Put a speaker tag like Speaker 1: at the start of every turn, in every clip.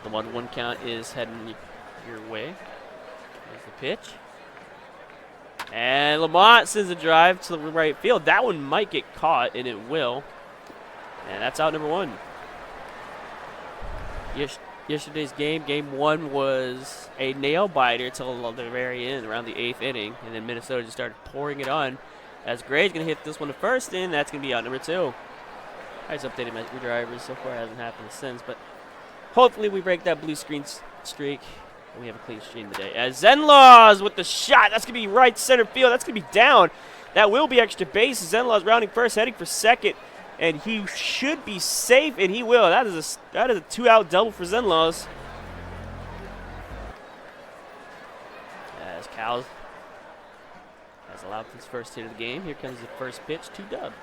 Speaker 1: The 1-1 count is heading your way. There's the pitch. And Lamont sends a drive to the right field. That one might get caught, and it will. And that's out number 1. Yesterday's game 1 was a nail-biter until the very end, around the 8th inning. And then Minnesota just started pouring it on. As Gray's going to hit this one to first, and that's going to be out number 2. I just updated my drivers. So far, it hasn't happened since. But hopefully we break that blue screen streak. And we have a clean stream today. As ZenLaws with the shot. That's going to be right center field. That's going to be down. That will be extra base. ZenLaws rounding first, heading for second. And he should be safe, and he will. That is a 2-out double for ZenLaws. As Cal has allowed his first hit of the game. Here comes the first pitch, 2 Dubs.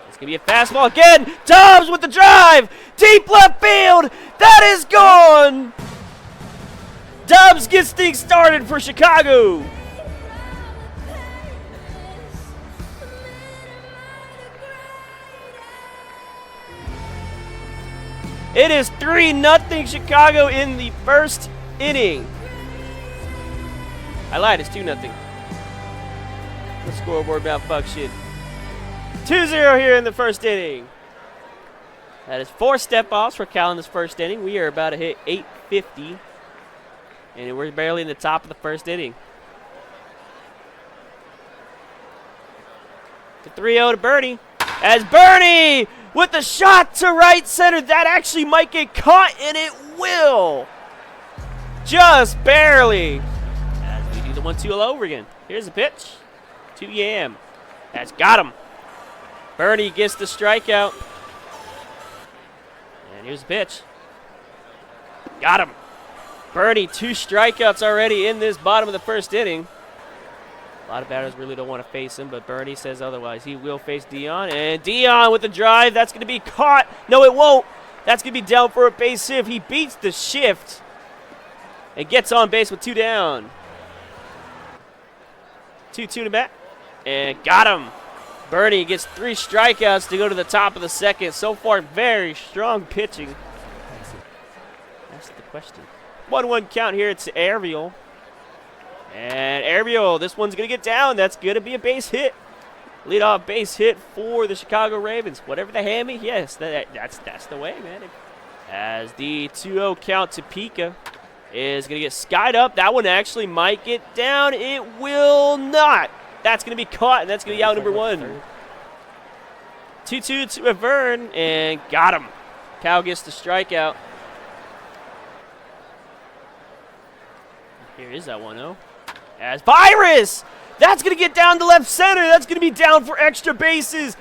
Speaker 1: It's going to be a fastball again. Dubs with the drive. Deep left field. That is gone. Dubs gets things started for Chicago. It is 3-0 Chicago in the first inning. I lied, it's 2-0. The scoreboard malfunction. 2-0 here in the first inning. That is 4 step-offs for Cal in this first inning. We are about to hit 850. And we're barely in the top of the first inning. The 3-0 to Bernie. As Bernie with the shot to right center. That actually might get caught, and it will. Just barely. As we do the 1-2 all over again. Here's the pitch to Yam. That's got him. Bernie gets the strikeout. And here's the pitch. Got him. Bernie, 2 strikeouts already in this bottom of the first inning. A lot of batters really don't want to face him, but Bernie says otherwise. He will face Dion, and Dion with the drive. That's going to be caught. No, it won't. That's going to be down for a base hit. He beats the shift and gets on base with 2 down. 2-2 to bat, and got him. Bernie gets 3 strikeouts to go to the top of the second. So far, very strong pitching. That's the question. 1-1 count here to Ariel. And Ariel, this one's going to get down. That's going to be a base hit. Leadoff base hit for the Chicago Ravens. Whatever the hammy, yes, that's the way, man. As the 2-0 count to Pika is going to get skied up. That one actually might get down. It will not. That's going to be caught, and that's going to be out number 1. 2-2 to Avern, and got him. Cal gets the strikeout. Here is that 1-0. As Virus, that's going to get down to left center. That's going to be down for extra bases.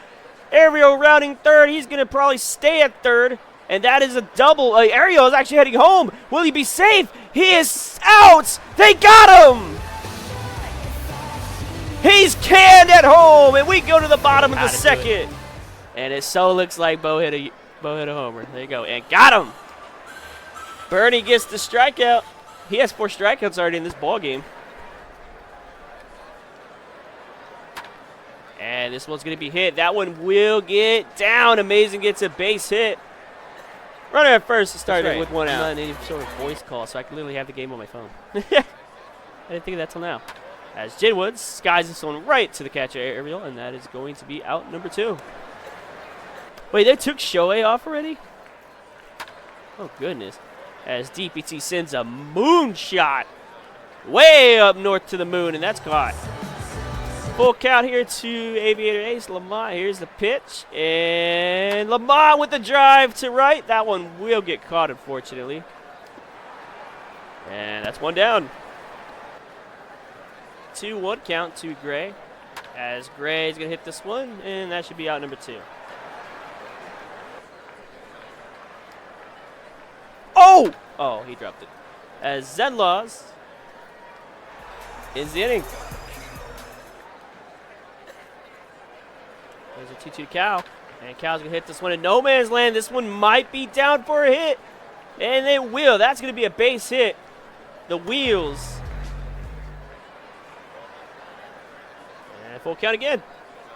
Speaker 1: Ariel rounding third. He's going to probably stay at third. And that is a double. Ariel is actually heading home. Will he be safe? He is out. They got him. He's canned at home. And we go to the bottom of the second. And it so looks like Bo hit a homer. There you go. And got him. Bernie gets the strikeout. He has 4 strikeouts already in this ball game. And this one's going to be hit. That one will get down. Amazing gets a base hit. Runner at first started with 1 out. I'm not in any sort of voice call, so I can literally have the game on my phone. I didn't think of that till now. As Jinwood skies this one right to the catcher Ariel, and that is going to be out number 2. Wait, they took Shohei off already? Oh, goodness. As DPT sends a moonshot way up north to the moon, and that's caught. Full count here to Aviator Ace. Lamont, here's the pitch. And Lamont with the drive to right. That one will get caught, unfortunately. And that's 1 down. 2-1 count to Gray. As Gray's going to hit this one, and that should be out number 2. Oh! Oh, he dropped it. As ZenLaws ends the inning. There's a 2-2 Cal. And Cal's going to hit this one in no man's land. This one might be down for a hit. And it will. That's going to be a base hit. The wheels. And full count again.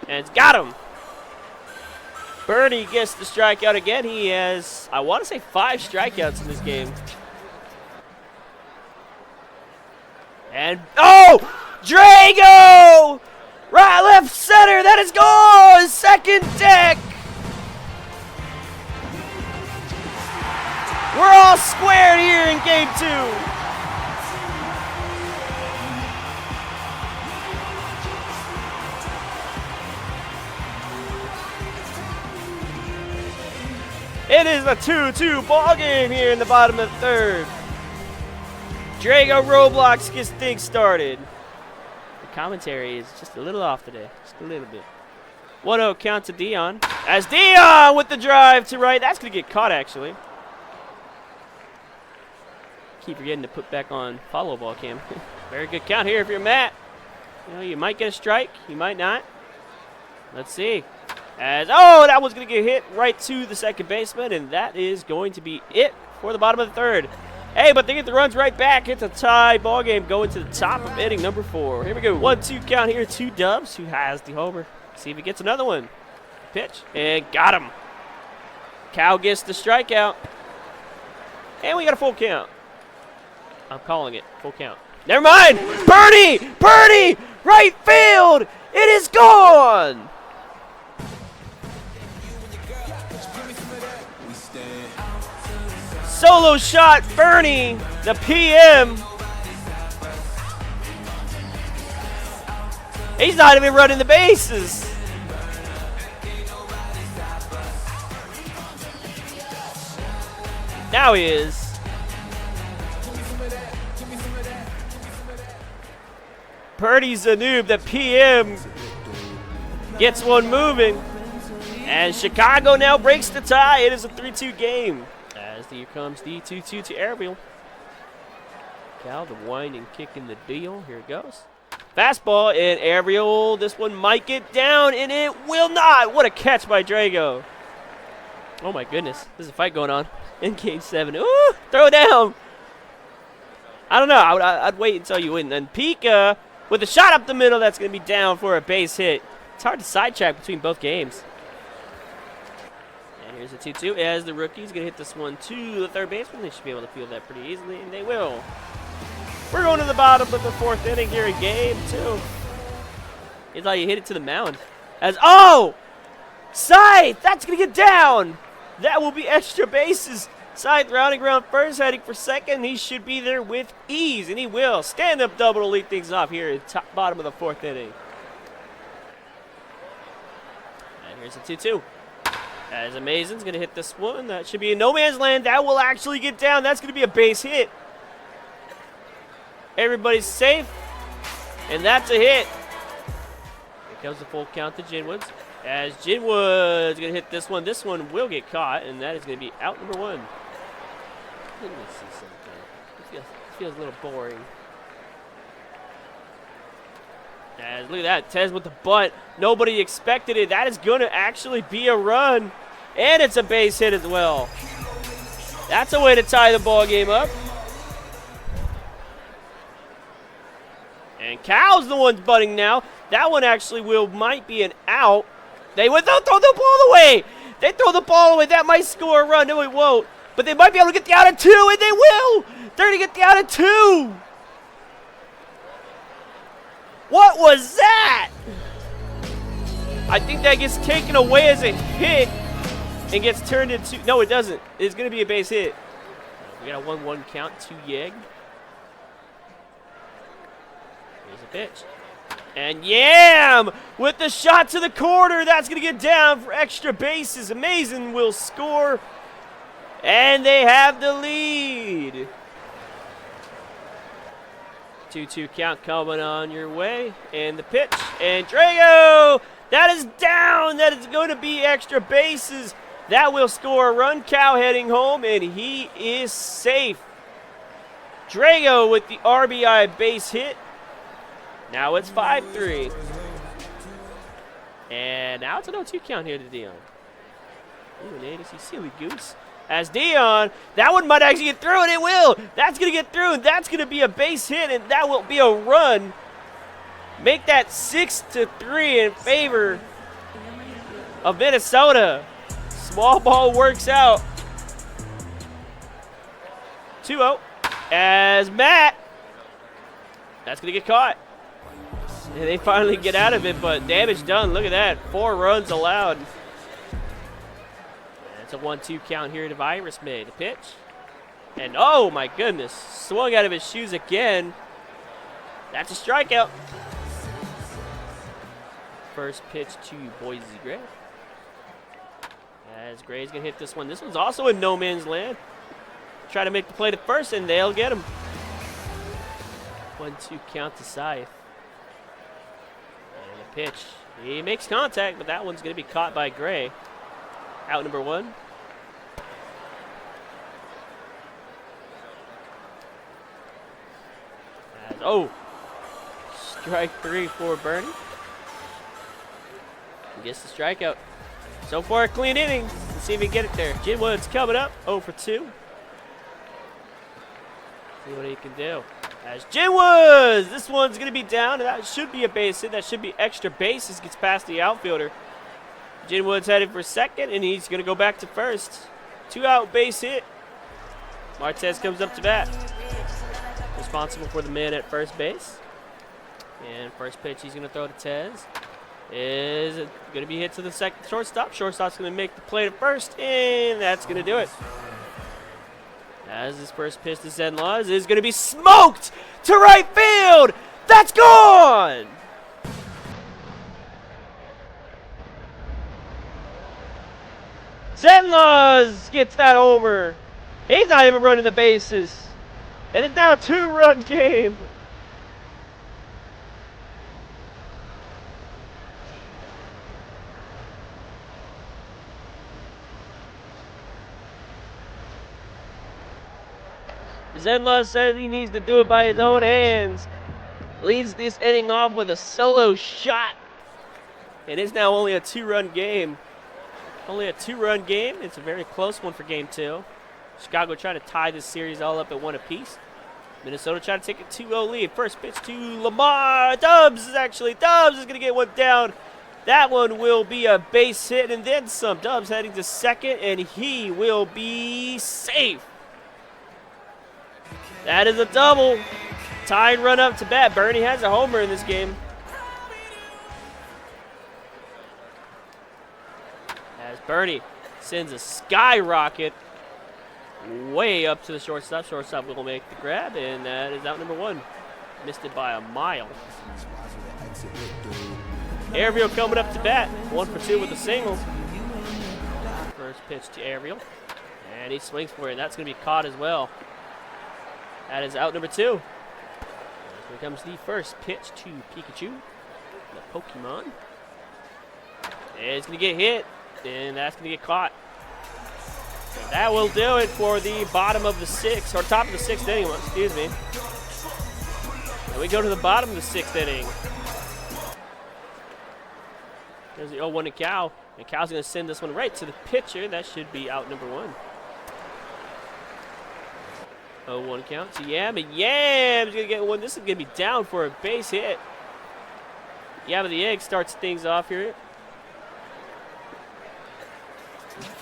Speaker 1: And it's got him. Bernie gets the strikeout again. He has, I want to say, 5 strikeouts in this game. And, oh! Drago! Right, left, center. That is gone! Second deck! We're all squared here in game 2. It is a 2-2 ball game here in the bottom of the 3rd. Drago Roblox gets things started. The commentary is just a little off today, just a little bit. 1-0 count to Dion. As Dion with the drive to right. That's going to get caught, actually. Keep forgetting to put back on follow ball cam. Very good count here if you're Matt. You know, you might get a strike, you might not. Let's see. As, oh, that one's going to get hit right to the second baseman, and that is going to be it for the bottom of the 3rd. Hey, but they get the runs right back. It's a tie ball game going to the top of inning number 4. Here we go. 1-2 count here. 2 dubs. Who has the homer? See if he gets another one. Pitch. And got him. Cal gets the strikeout. And we got a full count. I'm calling it. Full count. Never mind. Birdie! Birdie! Right field! It is gone! Solo shot, Bernie, the PM. He's not even running the bases. Now he is. Purdy's a noob. The PM gets one moving. And Chicago now breaks the tie. It is a 3-2 game. As here comes the 2-2 to Airville. Cal, the winding kick in the deal. Here it goes. Fastball in Airville. This one might get down, and it will not. What a catch by Drago. Oh, my goodness. There's a fight going on in Game 7. Ooh, throw it down. I don't know. I'd wait until you win. And Pika with a shot up the middle. That's going to be down for a base hit. It's hard to sidetrack between both games. And here's a 2-2 as the rookie's going to hit this one to the third baseman. They should be able to field that pretty easily, and they will. We're going to the bottom of the 4th inning here in Game 2. It's like you hit it to the mound. As, oh! Scythe! That's going to get down! That will be extra bases. Scythe rounding around first, heading for second. He should be there with ease, and he will. Stand-up double to lead things off here at the bottom of the 4th inning. And here's a 2-2. As Amazon's going to hit this one. That should be in no man's land. That will actually get down. That's going to be a base hit. Everybody's safe. And that's a hit. Here comes the full count to Jinwoods. As Jinwood's going to hit this one. This one will get caught. And that is going to be out number 1. Let me see something. It feels a little boring. As, look at that. Tez with the butt. Nobody expected it. That is going to actually be a run. And it's a base hit as well. That's a way to tie the ball game up. And Cal's the one butting now. That one actually might be an out. They'll throw the ball away. They throw the ball away. That might score a run. No, it won't. But they might be able to get the out of 2, and they will. They're going to get the out of 2. What was that? I think that gets taken away as a hit and gets turned into... No, it doesn't. It's going to be a base hit. We got a 1-1 count to Yeg. Here's a pitch. And Yam with the shot to the corner. That's going to get down for extra bases. Amazing will score. And they have the lead. 2-2 count coming on your way. And the pitch. And Drago. That is down. That is going to be extra bases. That will score a run. Cal heading home. And he is safe. Drago with the RBI base hit. Now it's 5-3. And now it's an 0-2 count here to Dion. Ooh, an A to C silly goose. As Dion, that one might actually get through, and it will. That's going to get through, and that's going to be a base hit, and that will be a run. Make that 6-3 in favor of Minnesota. Small ball works out. 2-0 as Matt. That's going to get caught. And they finally get out of it, but damage done. Look at that. 4 runs allowed. It's a 1-2 count here to Virus May. The pitch. And oh my goodness. Swung out of his shoes again. That's a strikeout. First pitch to Boise Gray. As Gray's going to hit this one. This one's also in no man's land. Try to make the play to first, and they'll get him. 1-2 count to Scythe. And a pitch. He makes contact, but that one's going to be caught by Gray. Out number 1. Oh, strike 3 for Bernie. He gets the strikeout. So far, a clean inning. Let's see if he can get it there. Jinwood's coming up, 0 for 2. See what he can do. As Jinwoods, this one's going to be down, and that should be a base hit. That should be extra bases. Gets past the outfielder. Jinwood's headed for second, and he's going to go back to first. 2-out base hit. Martez comes up to bat. Responsible for the man at first base. And first pitch he's going to throw to Tez. Is going to be hit to the second shortstop. Shortstop's going to make the play to first, and that's going to do it. As his first pitch to ZenLaws is going to be smoked to right field. That's gone! ZenLaws gets that homer. He's not even running the bases. And it's now a 2-run game. ZenLaws says he needs to do it by his own hands. Leads this inning off with a solo shot. And it's now only a 2-run game. Only a 2-run game. It's a very close one for game 2. Chicago trying to tie this series all up at 1 apiece. Minnesota trying to take a 2-0 lead. First pitch to Lamar. Dubs is going to get one down. That one will be a base hit and then some. Dubs heading to second, and he will be safe. That is a double. Tied run up to bat. Bernie has a homer in this game. As Bernie sends a skyrocket way up to the shortstop. Shortstop will make the grab, and that is out number 1. Missed it by a mile. Ariel coming up to bat. 1 for 2 with a single. First pitch to Ariel. And he swings for it. That's going to be caught as well. That is out number 2. Here comes the first pitch to Pikachu, the Pokemon. And it's going to get hit, and that's going to get caught. And that will do it for the bottom of the 6th, or top of the 6th inning, excuse me. And we go to the bottom of the 6th inning. There's the 0-1 to Cal, and Cal's going to send this one right to the pitcher. That should be out number 1. 0-1 count to Yam, and Yam's going to get one. This is going to be down for a base hit. Yam of the Egg starts things off here.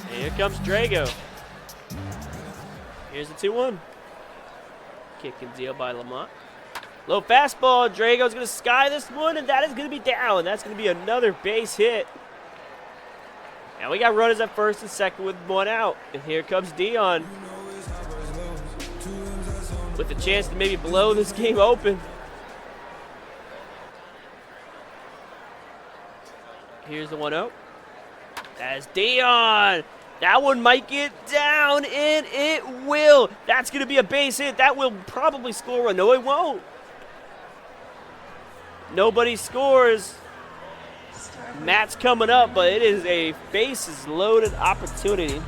Speaker 1: And here comes Drago. Here's the 2-1. Kick and deal by Lamont. Low fastball. Drago's going to sky this one, and that is going to be down. That's going to be another base hit. And we got runners at first and second with 1 out. And here comes Dion with a chance to maybe blow this game open. Here's the 1-0. As Dion. That one might get down, and it will. That's going to be a base hit. That will probably score one. No, it won't. Nobody scores. Matt's coming up, but it is a bases-loaded opportunity.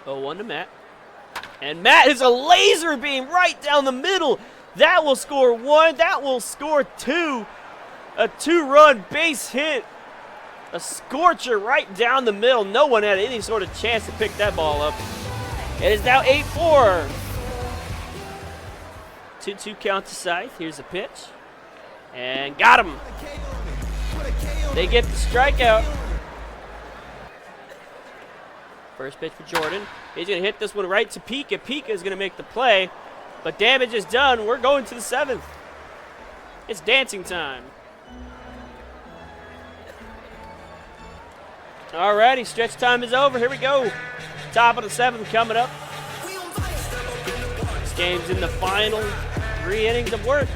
Speaker 1: 0-1 to Matt. And Matt is a laser beam right down the middle. That will score 1. That will score 2. A 2-run base hit. A scorcher right down the middle. No one had any sort of chance to pick that ball up. It is now 8-4. 2-2 count to Scythe. Here's the pitch. And got him. They get the strikeout. First pitch for Jordan. He's going to hit this one right to Pika. Pika is going to make the play, but damage is done. We're going to the 7th. It's dancing time. Alrighty, stretch time is over. Here we go. Top of the 7th coming up. This game's in the final 3 innings of work.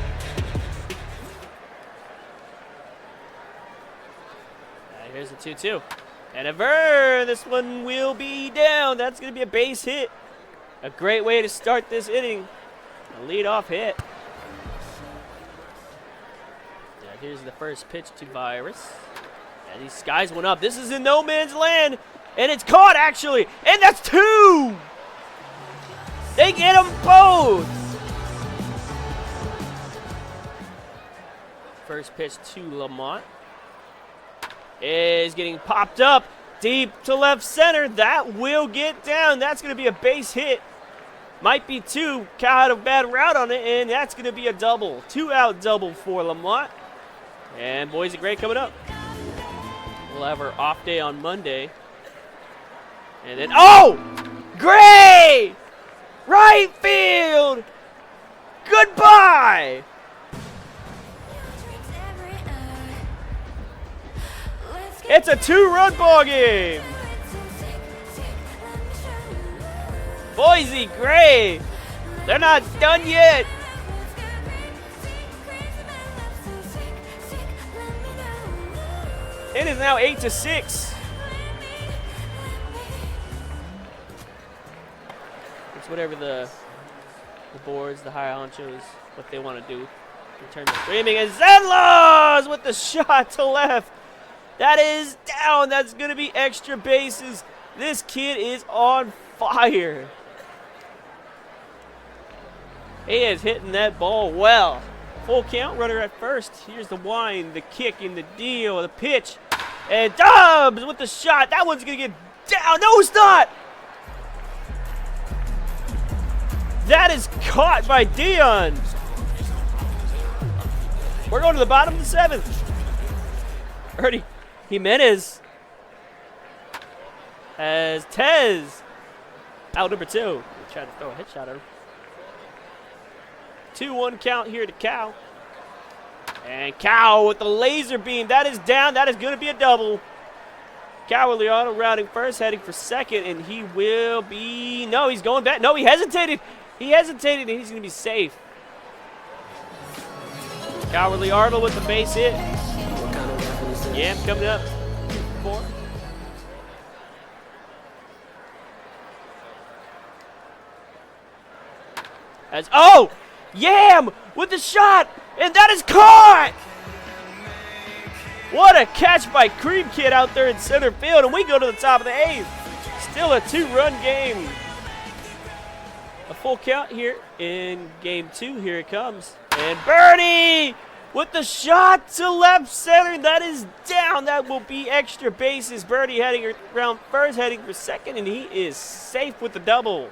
Speaker 1: Here's the 2-2. And a Vern. This one will be down. That's going to be a base hit. A great way to start this inning. A leadoff hit. And here's the first pitch to Virus. And these guys went up. This is in no man's land. And it's caught, actually. And that's 2. They get them both. First pitch to Lamont. Is getting popped up deep to left center. That will get down. That's going to be a base hit. Might be 2. Cal had a bad route on it, and that's going to be a double. 2-out double for Lamont. And Boise Gray coming up. We'll have our off day on Monday. And then, oh! Gray! Right field! Goodbye! It's a 2-run ball game. Boise Gray. They're not done yet. It is now 8-6. It's whatever the boards, the higher honchos, what they want to do in terms of streaming. And ZenLaws with the shot to left. That is down. That's going to be extra bases. This kid is on fire. He is hitting that ball well. Full count, runner at first. Here's the wind, the kick, and the deal, the pitch. And Dobbs with the shot. That one's going to get down. No, it's not. That is caught by Dion. We're going to the bottom of the 7th. Ernie Jimenez as Tez out number 2. Trying to throw a hit shot at him. 2-1 count here to Cal. And Cal with the laser beam. That is down. That is going to be a double. Cal Leono rounding first, heading for second, and he will be... No, he's going back. No, he hesitated. He hesitated, and he's going to be safe. Cal Leono with the base hit. Yeah, coming up. 4. As Yam with the shot, and that is caught. What a catch by Cream Kid out there in center field, and we go to the top of the 8th. Still a 2-run game. A full count here in game 2. Here it comes, and Bernie with the shot to left center. That is down. That will be extra bases. Birdie heading around first, heading for second, and he is safe with the double.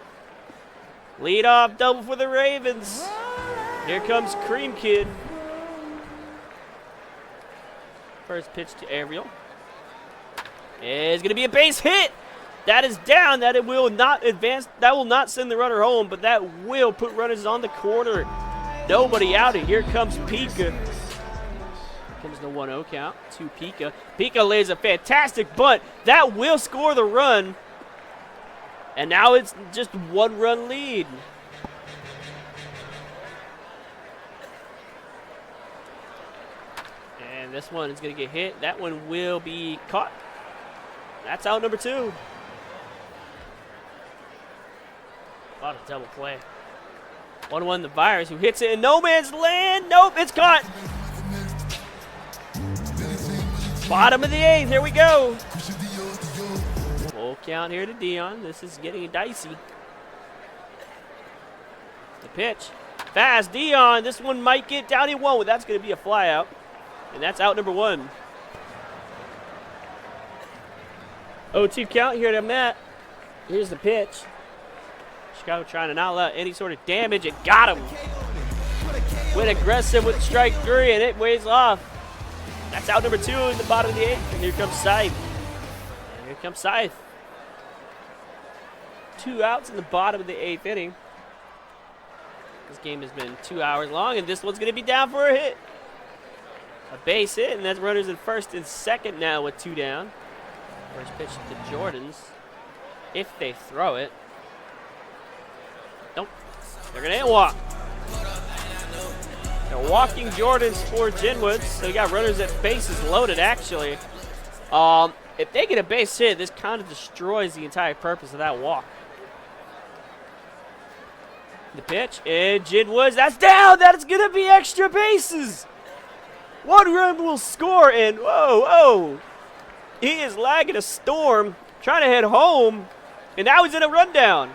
Speaker 1: Leadoff double for the Ravens. Here comes Cream Kid. First pitch to Ariel. It's going to be a base hit. That is down. That it will not advance. That will not send the runner home, but that will put runners on the corner. Nobody out, and here comes Pika. Comes the 1-0 count to Pika. Pika lays a fantastic bunt. That will score the run. And now it's just 1-run lead. And this one is going to get hit. That one will be caught. That's out number 2. What a double play. 1-1 the Virus, who hits it in no man's land. Nope, it's caught. Bottom of the 8th, here we go. Full count here to Dion. This is getting dicey. The pitch. Fast, Dion. This one might get down. He won't. That's going to be a fly out. And that's out number 1. 0-2 count here to Matt. Here's the pitch. Chicago trying to not let any sort of damage. It got him. Went aggressive with strike 3, and it weighs off. That's out number 2 in the bottom of the 8th. And here comes Scythe. And here comes Scythe. 2 outs in the bottom of the 8th inning. This game has been 2 hours long, and this one's going to be down for a hit. A base hit, and that's runners in first and second now with 2 down. First pitch to Jordans. If they throw it. Nope. They're going to hit walk. They're walking Jordans for Jinwoods. So we got runners at bases loaded, actually. If they get a base hit, this kind of destroys the entire purpose of that walk. The pitch, and Jinwoods, that's down. That's going to be extra bases. 1 run will score, and whoa. He is lagging a storm, trying to head home, and now he's in a rundown.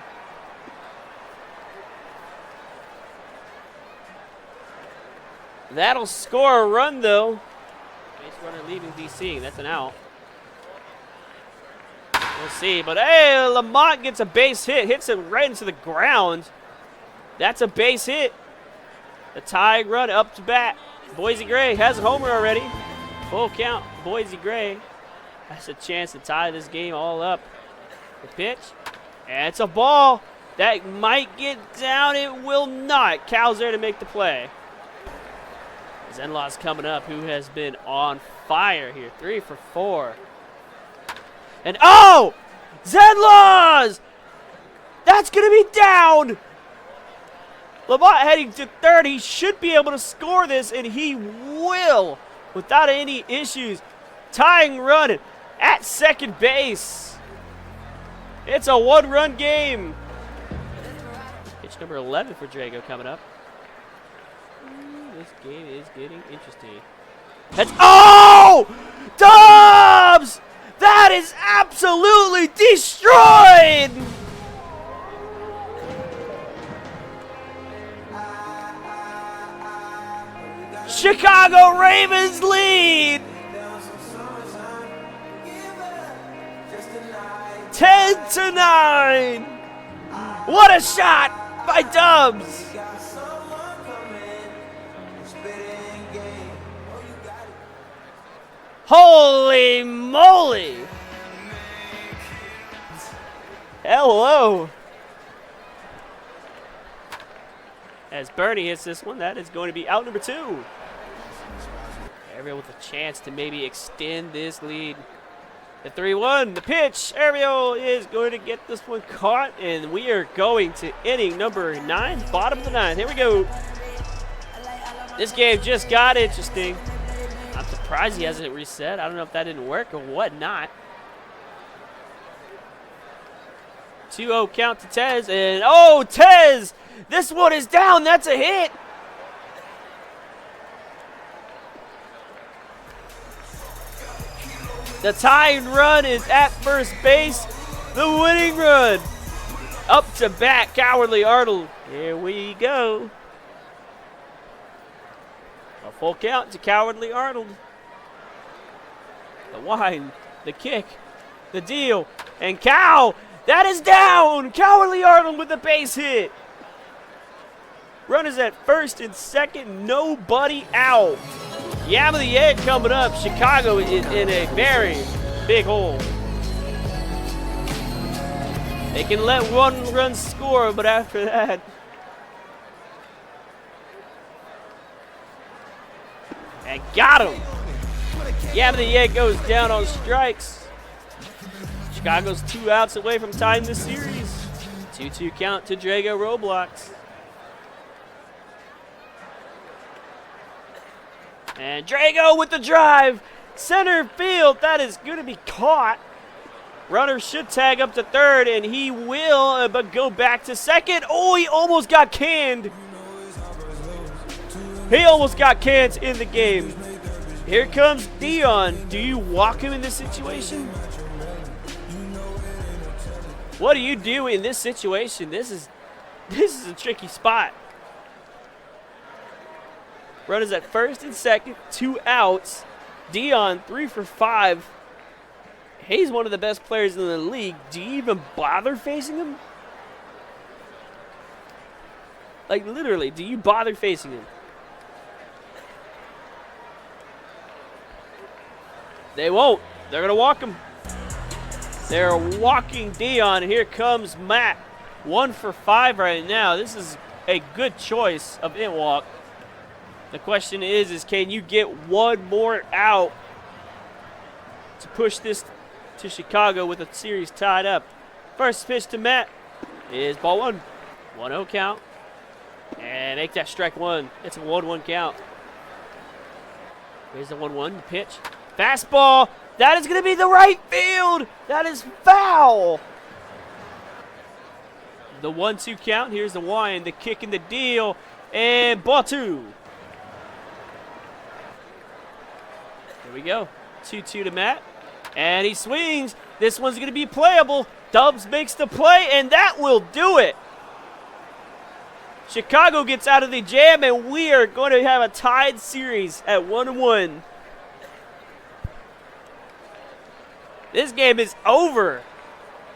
Speaker 1: That'll score a run, though. Base runner leaving DC. That's an out. We'll see. But, hey, Lamont gets a base hit. Hits him right into the ground. That's a base hit. The tying run up to bat. Boise Gray has a homer already. Full count. Boise Gray has a chance to tie this game all up. The pitch. And it's a ball. That might get down. It will not. Cal's there to make the play. ZenLaws coming up, who has been on fire here. 3 for 4. And oh! ZenLaws! That's going to be down! Lamont heading to third. He should be able to score this, and he will without any issues. Tying run at second base. It's a 1-run game. Pitch number 11 for Drago coming up. This game is getting interesting. That's oh! Dubs! That is absolutely destroyed! Chicago Ravens lead 10-9. What a shot by Dubs. Holy moly. Hello. As Bernie hits this one, that is going to be out number 2. Ariel with a chance to maybe extend this lead. The 3-1, the pitch. Ariel is going to get this one caught, and we are going to inning number 9, bottom of the 9th. Here we go. This game just got interesting. I'm surprised he hasn't reset. I don't know if that didn't work or whatnot. 2-0 count to Tez, and oh, Tez! This one is down. That's a hit. The tying run is at first base. The winning run up to bat. Cowardly Arnold. Here we go. A full count to Cowardly Arnold. The wind, the kick, the deal, and Cow. That is down. Cowardly Arnold with the base hit. Runners at first and second, nobody out. Yam of the Egg coming up. Chicago is in a very big hole. They can let 1 run score, but after that, and got him. Yam of the Egg goes down on strikes. Chicago's 2 outs away from tying the series. 2-2 count to Drago Roblox. And Drago with the drive. Center field. That is going to be caught. Runner should tag up to third, and he will, but go back to second. Oh, he almost got canned. He almost got canned in the game. Here comes Dion. Do you walk him in this situation? What do you do in this situation? This is a tricky spot. Runners at first and second, 2 outs. Dion, 3 for 5. He's one of the best players in the league. Do you even bother facing him? Like, literally, do you bother facing him? They won't. They're going to walk him. They're walking Dion, and here comes Matt. 1 for 5 right now. This is a good choice of in walk. The question is can you get one more out to push this to Chicago with the series tied up? First pitch to Matt is ball 1. 1-0 count. And make that strike 1. It's a 1-1 count. Here's the 1-1 pitch. Fastball. That is going to be the right field. That is foul. The 1-2 count. Here's the wind, the kick and the deal. And ball 2. Here we go. 2-2 to Matt. And he swings. This one's going to be playable. Dubs makes the play, and that will do it. Chicago gets out of the jam, and we are going to have a tied series at 1-1. This game is over.